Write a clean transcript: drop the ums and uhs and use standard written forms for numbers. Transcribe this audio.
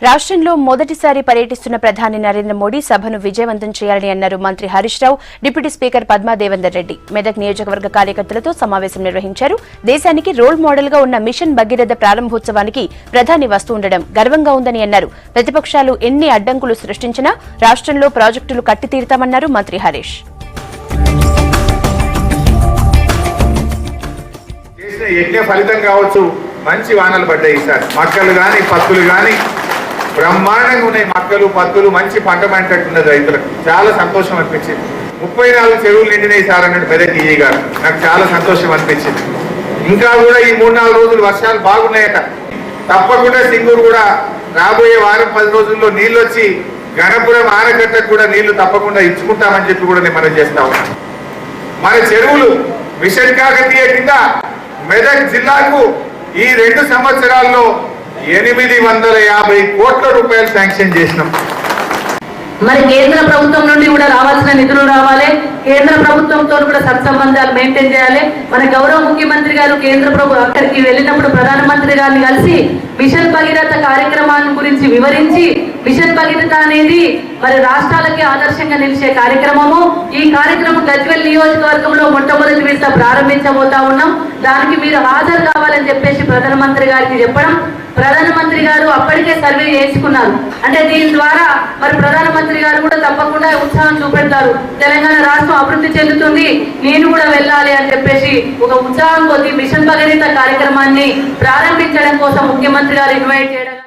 రాష్ట్రంలో మొదటిసారి పర్యటిస్తున్న ప్రధాని నరేంద్ర మోడీ సభను విజయవంతం చేయాలని అన్నారు మంత్రి హరీష్ రావు. డిప్యూటీ స్పీకర్ పద్మా దేవేందర్ రెడ్డి మెదక్ నియోజకవర్గ కార్యకర్తలతో సమావేశం నిర్వహించారు. దేశానికి రోల్ మోడల్ గా ఉన్న మిషన్ భగీరథ ప్రారంభోత్సవానికి ప్రధాని వస్తుండడం గర్వంగా ఉందని అన్నారు. ప్రతిపక్షాలు ఎన్ని అడ్డంకులు సృష్టించినా రాష్ట్రంలో ప్రాజెక్టులు కట్టితీరుతామన్నారు మంత్రి హరీష్. ఫలితం కావచ్చు, మంచి వానలు పడ్డాయి. ఈసారి మక్కలు కానీ పత్తులు కానీ బ్రహ్మాండంగా ఉన్నాయి. మక్కలు పత్తులు మంచి పంట పంటట్టున్నది. రైతులకు చాలా సంతోషం అనిపించింది. 34 చెరువులు నిండినాయి సార్ అన్నట్టు మెదక్ ఈజీ గారు, నాకు చాలా సంతోషం అనిపించింది. ఇంకా కూడా ఈ 3-4 రోజులు వర్షాలు బాగున్నాయట. తప్పకుండా సింగూరు కూడా రాబోయే వారం 10 రోజుల్లో నీళ్ళు వచ్చి గణపురం ఆనకట్టకు కూడా నీళ్లు తప్పకుండా ఇచ్చుకుంటామని చెప్పి కూడా నేను మనం చేస్తా ఉన్నాను. మన చెరువులు మిషన్ కాకతీయ కింద మెదక్ జిల్లాకు ఈ 2 సంవత్సరాల్లో 850 కోట్ల రూపాయలు శాంక్షన్ చేసినాం. మరి కేంద్ర ప్రభుత్వం నుండి కూడా రావాల్సిన నిధులు రావాలి. కేంద్ర ప్రభుత్వంతో కూడా సత్సంబంధాలు మెయింటైన్ చేయాలి. మన గౌరవ ముఖ్యమంత్రి గారు అక్కడికి వెళ్ళినప్పుడు ప్రధానమంత్రి గారిని కలిసి మిషన్ భగీరథ కార్యక్రమాన్ని గురించి వివరించి, మిషన్ భగీరథ అనేది మరి రాష్ట్రాలకి ఆదర్శంగా నిలిచే కార్యక్రమము. ఈ కార్యక్రమం గజ్వేల్ నియోజకవర్గంలో మొట్టమొదటి విడత ప్రారంభించబోతా ఉన్నాం. దానికి మీరు హాజరు కావాలని చెప్పేసి ప్రధానమంత్రి గారికి చెప్పడం, ప్రధానమంత్రి గారు అప్పటికే సర్వే చేసుకున్నారు. అంటే దీని ద్వారా మరి ప్రధానమంత్రి గారు కూడా తప్పకుండా ఉత్సాహం చూపెడతారు. తెలంగాణ రాష్ట్రం అభివృద్ధి చెందుతుంది, నేను కూడా వెళ్ళాలి అని చెప్పేసి ఒక ఉత్సాహం కొద్ది మిషన్ భగీరథ కార్యక్రమాన్ని ప్రారంభించడం కోసం ముఖ్యమంత్రి గారు ఇన్వైట్ చేయడం